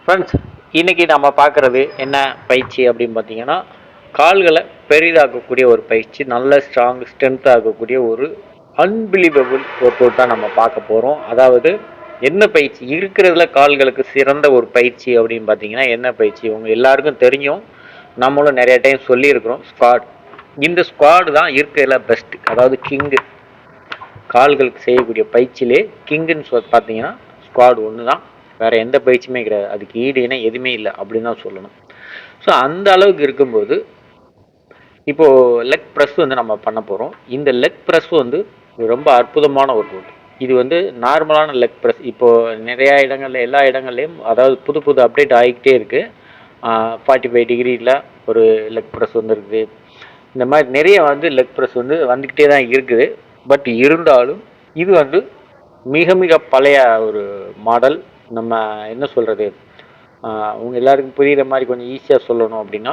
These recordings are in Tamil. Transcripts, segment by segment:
ஃப்ரெண்ட்ஸ், இன்னைக்கு நம்ம பார்க்குறது என்ன பயிற்சி அப்படின்னு பார்த்தீங்கன்னா, கால்களை பெரிதாக்கக்கூடிய ஒரு பயிற்சி, நல்ல ஸ்ட்ராங் ஸ்ட்ரென்த் ஆகக்கூடிய ஒரு அன்பிலீவபிள் ஒர்க் அவுட் தான் நம்ம பார்க்க போகிறோம். அதாவது என்ன பயிற்சி இருக்கிறதுல கால்களுக்கு சிறந்த ஒரு பயிற்சி அப்படின்னு பார்த்தீங்கன்னா என்ன பயிற்சி உங்கள் எல்லாருக்கும் தெரியும். நம்மளும் நிறைய டைம் சொல்லியிருக்கிறோம். ஸ்குவாட். இந்த ஸ்குவாட் தான் இருக்கிறதுல பெஸ்ட், அதாவது கிங்கு. கால்களுக்கு செய்யக்கூடிய பயிற்சியிலே கிங்குன்னு பார்த்தீங்கன்னா ஸ்குவாட் ஒன்று தான். வேறு எந்த பயிற்சியுமே கிடையாது. அதுக்கு ஈடு இணை எதுவுமே இல்லை அப்படின்னு தான் சொல்லணும். ஸோ அந்த அளவுக்கு இருக்கும்போது இப்போது லெக் ப்ரெஸ் வந்து நம்ம பண்ண போகிறோம். இந்த லெக் ப்ரெஸ் வந்து ரொம்ப அற்புதமான ஒரு ஒர்க். இது வந்து நார்மலான லெக் ப்ரெஸ். இப்போது நிறையா இடங்களில் எல்லா இடங்கள்லையும் அதாவது புது புது அப்டேட் ஆகிக்கிட்டே இருக்குது. 45 டிகிரியில் ஒரு லெக் ப்ரெஸ் வந்துருக்குது. இந்த மாதிரி நிறைய வந்து லெக் ப்ரெஸ் வந்து வந்துக்கிட்டே தான் இருக்குது. பட் இருந்தாலும் இது வந்து மிக மிக பழைய ஒரு மாடல். நம்ம என்ன சொல்கிறது, அவங்க எல்லாருக்கும் புரிகிற மாதிரி கொஞ்சம் ஈஸியாக சொல்லணும் அப்படின்னா,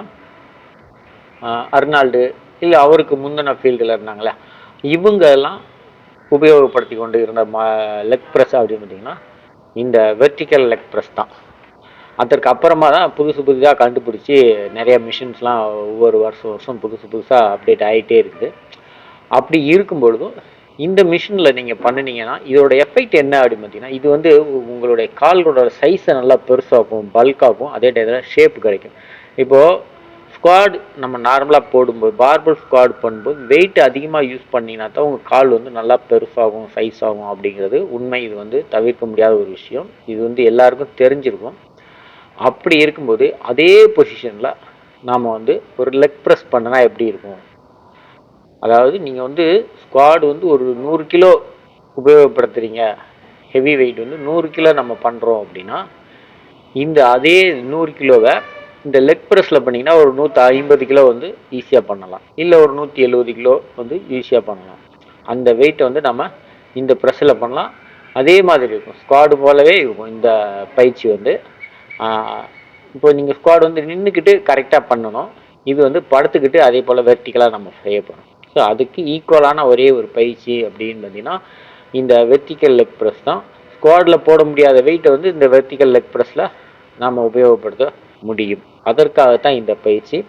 அர்னால்டு இல்லை அவருக்கு முந்தின ஃபீல்டில் இருந்தாங்களே இவங்கெல்லாம் உபயோகப்படுத்தி கொண்டு இருந்த லெக் ப்ரெஸ் அப்படின்னு பார்த்தீங்கன்னா இந்த வெர்டிக்கல் லெக் ப்ரெஸ் தான். அதற்கு அப்புறமா தான் புதுசாக கண்டுபிடிச்சி நிறைய மிஷின்ஸ்லாம் ஒவ்வொரு வருஷம் புதுசாக அப்டேட் ஆகிட்டே இருக்குது. அப்படி இருக்கும் பொழுதும் இந்த மிஷினில் நீங்கள் பண்ணினீங்கன்னா இதோட எஃபெக்ட் என்ன அப்படின்னு பார்த்தீங்கன்னா, இது வந்து உங்களுடைய கால்களோட சைஸை நல்லா பெருசாகும், பல்காகும், அதே டயத்தில் ஷேப் கிடைக்கும். இப்போது ஸ்குவாட் நம்ம நார்மலாக போடும்போது, பார்பல் ஸ்குவாட் பண்ணும்போது வெயிட் அதிகமாக யூஸ் பண்ணிங்கன்னா தான் உங்கள் கால் வந்து நல்லா பெருசாகும், சைஸ் ஆகும் அப்படிங்கிறது உண்மை. இது வந்து தவிர்க்க முடியாத ஒரு விஷயம். இது வந்து எல்லாருக்கும் தெரிஞ்சிருக்கும். அப்படி இருக்கும்போது அதே பொசிஷனில் நாம் வந்து ஒரு லெக் ப்ரெஸ் பண்ணினா எப்படி இருக்கும். அதாவது நீங்கள் வந்து ஸ்குவாட் வந்து ஒரு 100 கிலோ உபயோகப்படுத்துகிறீங்க, ஹெவி வெயிட் வந்து 100 கிலோ நம்ம பண்ணுறோம் அப்படின்னா இந்த அதே 100 கிலோவை இந்த லெக் ப்ரெஸ்ஸில் பண்ணிங்கன்னா ஒரு 150 கிலோ வந்து ஈஸியாக பண்ணலாம், இல்லை ஒரு 170 கிலோ வந்து ஈஸியாக பண்ணலாம். அந்த வெயிட்டை வந்து நம்ம இந்த ப்ரெஸ்ஸில் பண்ணலாம். அதே மாதிரி இருக்கும், ஸ்குவாடு போலவே இருக்கும் இந்த பயிற்சி வந்து. இப்போ நீங்கள் ஸ்குவாட் வந்து நின்றுக்கிட்டு கரெக்டாக பண்ணணும். இது வந்து படுத்துக்கிட்டு அதே போல் வெர்டிக்கலாக நம்ம செய்ய போகிறோம். ஸோ அதுக்கு ஈக்குவலான ஒரே ஒரு பயிற்சி அப்படின்னு பார்த்தீங்கன்னா இந்த வெர்டிக்கல் லெக் ப்ரெஸ் தான். ஸ்குவாடில் போட முடியாத வெயிட்டை வந்து இந்த வெர்டிக்கல் லெக் ப்ரெஸ்ஸில் நாம் உபயோகப்படுத்த முடியும். அதற்காகத்தான் இந்த பயிற்சி.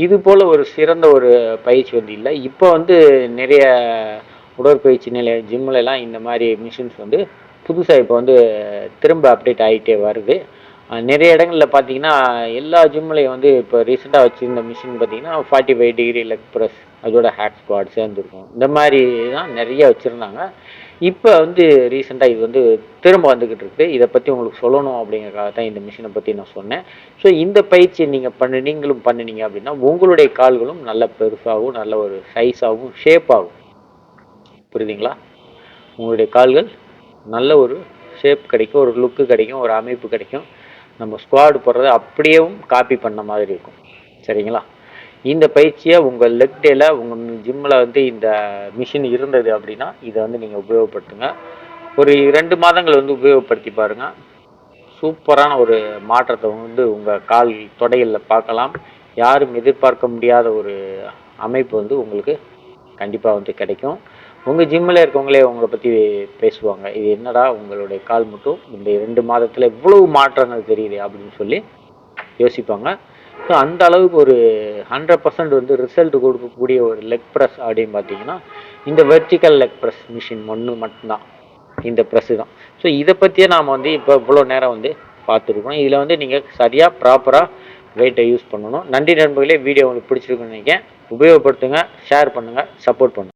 இது போல் ஒரு சிறந்த ஒரு பயிற்சி வந்து இல்லை. இப்போ வந்து நிறைய உடற்பயிற்சி நிலைய ஜிம்லலாம் இந்த மாதிரி மிஷின்ஸ் வந்து புதுசாக இப்போ வந்து திரும்ப அப்டேட் ஆகிட்டே வருது. நிறைய இடங்களில் பார்த்தீங்கன்னா எல்லா ஜிம்லையும் வந்து இப்போ ரீசெண்டாக வச்சுருந்த மிஷின் பார்த்தீங்கன்னா 45 டிகிரி லெக் ப்ரெஸ் அதோட ஹேக் ஸ்குவாட் சேர்ந்துருக்கும். இந்த மாதிரி தான் நிறைய வச்சுருந்தாங்க. இப்போ வந்து ரீசெண்டாக இது வந்து திரும்ப வந்துக்கிட்டு இருக்குது. இதை பற்றி உங்களுக்கு சொல்லணும் அப்படிங்கிறக்காக தான் இந்த மிஷினை பற்றி நான் சொன்னேன். ஸோ இந்த பயிற்சியை நீங்களும் பண்ணினீங்க அப்படின்னா உங்களுடைய கால்களும் நல்ல பெருசாகவும் நல்ல ஒரு சைஸாகவும் ஷேப்பாகும். புரியுதுங்களா? உங்களுடைய கால்கள் நல்ல ஒரு ஷேப் கிடைக்கும், ஒரு லுக்கு கிடைக்கும், ஒரு அமைப்பு கிடைக்கும். நம்ம ஸ்குவாட் போடுறதை அப்படியேவும் காப்பி பண்ண மாதிரி இருக்கும். சரிங்களா? இந்த பயிற்சியை உங்கள் லெக் டேல உங்கள் ஜிம்மில் வந்து இந்த மிஷின் இருந்தது அப்படின்னா இதை வந்து நீங்கள் உபயோகப்படுத்துங்க. ஒரு 2 மாதங்கள் வந்து உபயோகப்படுத்தி பாருங்கள். சூப்பரான ஒரு மாற்றத்தை வந்து உங்கள் கால் தொடைகளில் பார்க்கலாம். யாரும் எதிர்பார்க்க முடியாத ஒரு அமைப்பு வந்து உங்களுக்கு கண்டிப்பாக வந்து கிடைக்கும். உங்கள் ஜிம்மில் இருக்கவங்களே உங்களை பற்றி பேசுவாங்க, இது என்னடா உங்களுடைய கால் மட்டும் இந்த 2 மாதத்தில் இவ்வளவு மாற்றங்கள் தெரியுது அப்படின்னு சொல்லி யோசிப்பாங்க. ஸோ அந்த அளவுக்கு ஒரு 100% வந்து ரிசல்ட் கொடுக்கக்கூடிய ஒரு லெக் ப்ரெஸ் அப்படின்னு பார்த்தீங்கன்னா இந்த வெர்டிக்கல் லெக் ப்ரெஸ் மிஷின் மட்டும்தான், இந்த ப்ரெஸ்ஸு தான். ஸோ இதை பற்றியே நாம் வந்து இப்போ இவ்வளோ நேரம் வந்து பார்த்துருக்கோம். இதில் வந்து நீங்கள் சரியாக ப்ராப்பராக வெயிட்டை யூஸ் பண்ணணும். நன்றி நண்பர்களே, வீடியோ உங்களுக்கு பிடிச்சிருக்குன்னு நினைக்கிறேன். உபயோகப்படுத்துங்க, ஷேர் பண்ணுங்கள், சப்போர்ட் பண்ணுங்கள்.